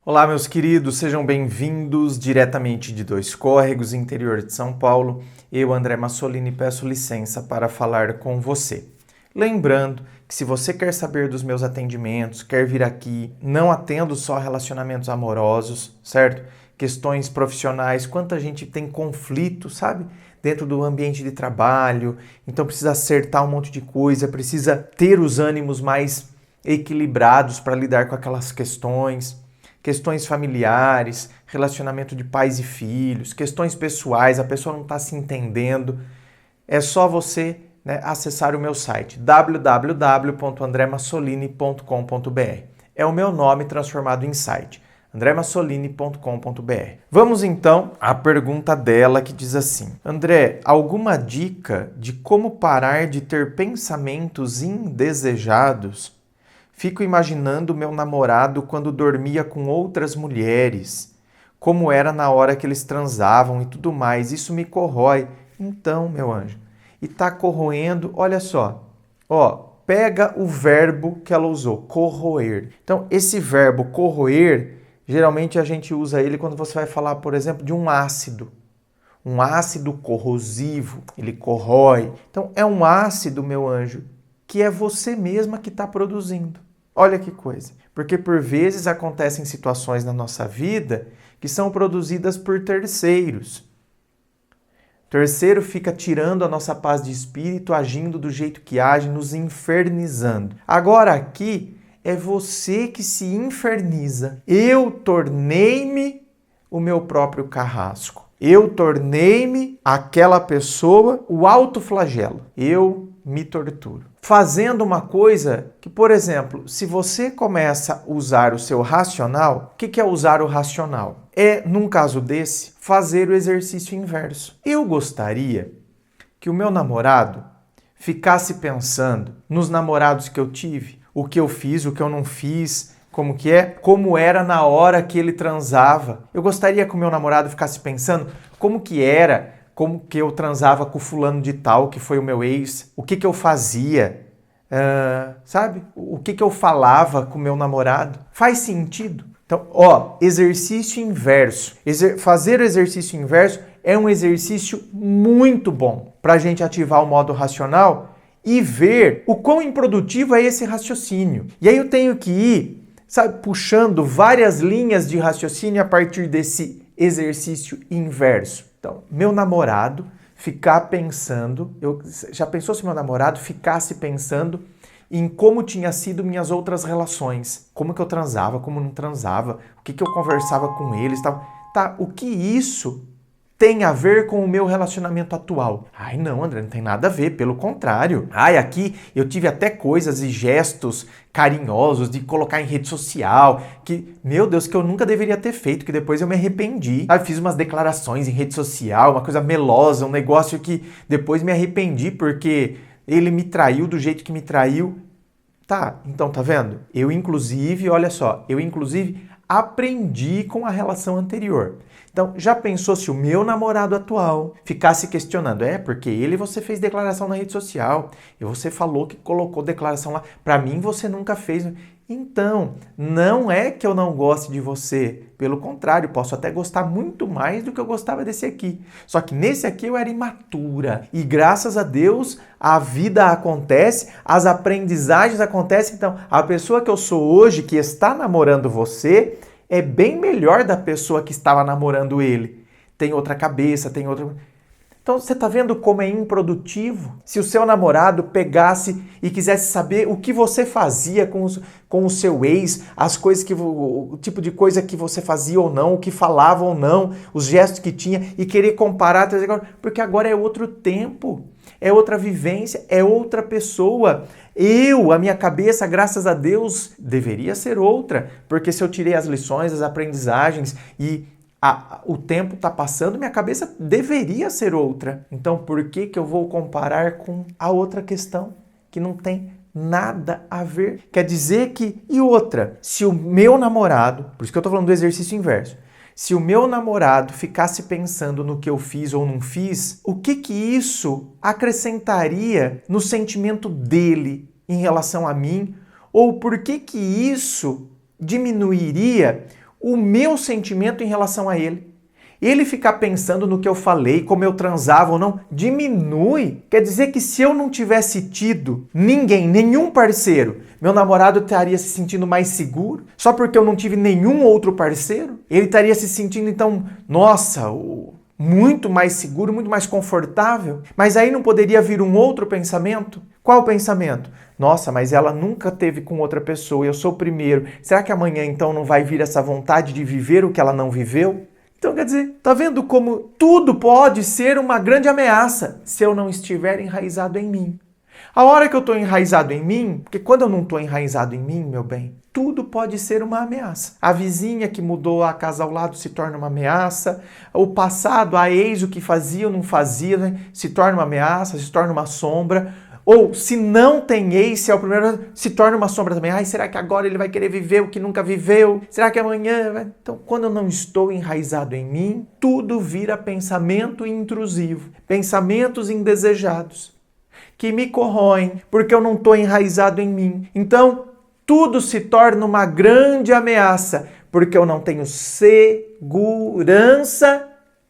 Olá, meus queridos, sejam bem-vindos diretamente de Dois Córregos, interior de São Paulo. Eu, André Massolini, peço licença para falar com você. Lembrando que se você quer saber dos meus atendimentos, quer vir aqui, não atendo só relacionamentos amorosos, certo? Questões profissionais, quanta gente tem conflito, sabe? Dentro do ambiente de trabalho, então precisa acertar um monte de coisa, precisa ter os ânimos mais equilibrados para lidar com aquelas questões familiares, relacionamento de pais e filhos, questões pessoais, a pessoa não está se entendendo. É só você acessar o meu site www.andremassolini.com.br. É o meu nome transformado em site, andremassolini.com.br. Vamos então à pergunta dela que diz assim: André, alguma dica de como parar de ter pensamentos indesejados? Fico imaginando meu namorado quando dormia com outras mulheres, como era na hora que eles transavam e tudo mais. Isso me corrói. Então, meu anjo, e tá corroendo, olha só. Pega o verbo que ela usou, corroer. Então, esse verbo corroer, geralmente a gente usa ele quando você vai falar, por exemplo, de um ácido. Um ácido corrosivo, ele corrói. Então, é um ácido, meu anjo, que é você mesma que está produzindo. Olha que coisa. Porque por vezes acontecem situações na nossa vida que são produzidas por terceiros. O terceiro fica tirando a nossa paz de espírito, agindo do jeito que age, nos infernizando. Agora aqui é você que se inferniza. Eu tornei-me o meu próprio carrasco. Eu tornei-me aquela pessoa, o autoflagelo. Eu me torturo. Fazendo uma coisa que, por exemplo, se você começa a usar o seu racional, o que é usar o racional? É, num caso desse, fazer o exercício inverso. Eu gostaria que o meu namorado ficasse pensando nos namorados que eu tive, o que eu fiz, o que eu não fiz, como era na hora que ele transava. Eu gostaria que o meu namorado ficasse pensando como que eu transava com o fulano de tal, que foi o meu ex, o que eu fazia, sabe? O que eu falava com o meu namorado. Faz sentido? Então, exercício inverso. Fazer o exercício inverso é um exercício muito bom para a gente ativar o modo racional e ver o quão improdutivo é esse raciocínio. E aí eu tenho que ir, sabe, puxando várias linhas de raciocínio a partir desse exercício inverso. Então, meu namorado ficar pensando, já pensou se meu namorado ficasse pensando em como tinha sido minhas outras relações? Como que eu transava, como não transava, o que eu conversava com eles, tal. Tá, o que isso tem a ver com o meu relacionamento atual? Ai, não, André, não tem nada a ver, pelo contrário. Ai, aqui eu tive até coisas e gestos carinhosos de colocar em rede social, que, meu Deus, que eu nunca deveria ter feito, que depois eu me arrependi. Aí fiz umas declarações em rede social, uma coisa melosa, um negócio que depois me arrependi porque ele me traiu do jeito que me traiu. Tá, então tá vendo? Eu inclusive aprendi com a relação anterior. Então, já pensou se o meu namorado atual ficasse questionando? Porque você fez declaração na rede social e você falou que colocou declaração lá. Pra mim, você nunca fez. Então, não é que eu não goste de você. Pelo contrário, posso até gostar muito mais do que eu gostava desse aqui. Só que nesse aqui eu era imatura. E graças a Deus, a vida acontece, as aprendizagens acontecem. Então, a pessoa que eu sou hoje, que está namorando você, é bem melhor da pessoa que estava namorando ele. Tem outra cabeça, tem outra... Então, você está vendo como é improdutivo? Se o seu namorado pegasse e quisesse saber o que você fazia com o seu ex, o tipo de coisa que você fazia ou não, o que falava ou não, os gestos que tinha, e querer comparar, porque agora é outro tempo, é outra vivência, é outra pessoa. A minha cabeça, graças a Deus, deveria ser outra, porque se eu tirei as lições, as aprendizagens e o tempo está passando, minha cabeça deveria ser outra. Então, por que eu vou comparar com a outra questão que não tem nada a ver? Quer dizer que... E outra, se o meu namorado, por isso que eu estou falando do exercício inverso, se o meu namorado ficasse pensando no que eu fiz ou não fiz, o que isso acrescentaria no sentimento dele em relação a mim? Ou por que isso diminuiria o meu sentimento em relação a ele. Ele ficar pensando no que eu falei, como eu transava ou não, diminui. Quer dizer que se eu não tivesse tido ninguém, nenhum parceiro, meu namorado estaria se sentindo mais seguro? Só porque eu não tive nenhum outro parceiro? Ele estaria se sentindo, então, nossa, muito mais seguro, muito mais confortável? Mas aí não poderia vir um outro pensamento? Qual o pensamento? Nossa, mas ela nunca teve com outra pessoa, eu sou o primeiro. Será que amanhã então não vai vir essa vontade de viver o que ela não viveu? Então, quer dizer, tá vendo como tudo pode ser uma grande ameaça se eu não estiver enraizado em mim? A hora que eu estou enraizado em mim, porque quando eu não estou enraizado em mim, meu bem, tudo pode ser uma ameaça. A vizinha que mudou a casa ao lado se torna uma ameaça, o passado, a ex, o que fazia ou não fazia, né, se torna uma ameaça, se torna uma sombra. Ou, se não tem ex, se é o primeiro, se torna uma sombra também. Ai, será que agora ele vai querer viver o que nunca viveu? Será que amanhã... vai... Então, quando eu não estou enraizado em mim, tudo vira pensamento intrusivo, pensamentos indesejados, que me corroem, porque eu não estou enraizado em mim. Então, tudo se torna uma grande ameaça, porque eu não tenho segurança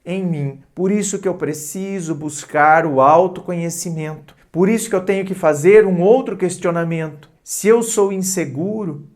em mim. Por isso que eu preciso buscar o autoconhecimento. Por isso que eu tenho que fazer um outro questionamento. Se eu sou inseguro,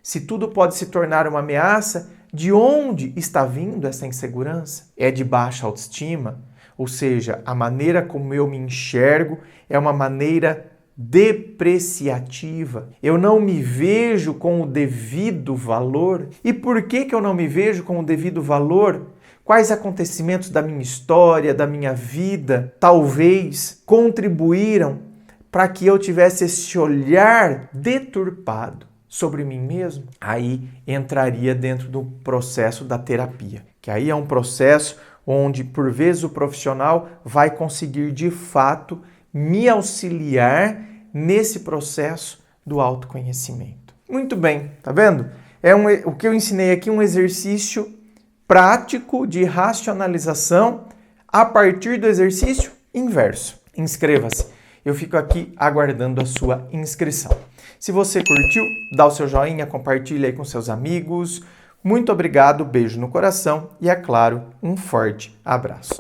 se tudo pode se tornar uma ameaça, de onde está vindo essa insegurança? É de baixa autoestima? Ou seja, a maneira como eu me enxergo é uma maneira depreciativa. Eu não me vejo com o devido valor. E por que eu não me vejo com o devido valor? Quais acontecimentos da minha história, da minha vida, talvez contribuíram para que eu tivesse esse olhar deturpado sobre mim mesmo? Aí entraria dentro do processo da terapia, que aí é um processo onde, por vezes, o profissional vai conseguir, de fato, me auxiliar nesse processo do autoconhecimento. Muito bem, tá vendo? O que eu ensinei aqui é um exercício prático de racionalização a partir do exercício inverso. Inscreva-se. Eu fico aqui aguardando a sua inscrição. Se você curtiu, dá o seu joinha, compartilha aí com seus amigos. Muito obrigado, beijo no coração e, é claro, um forte abraço.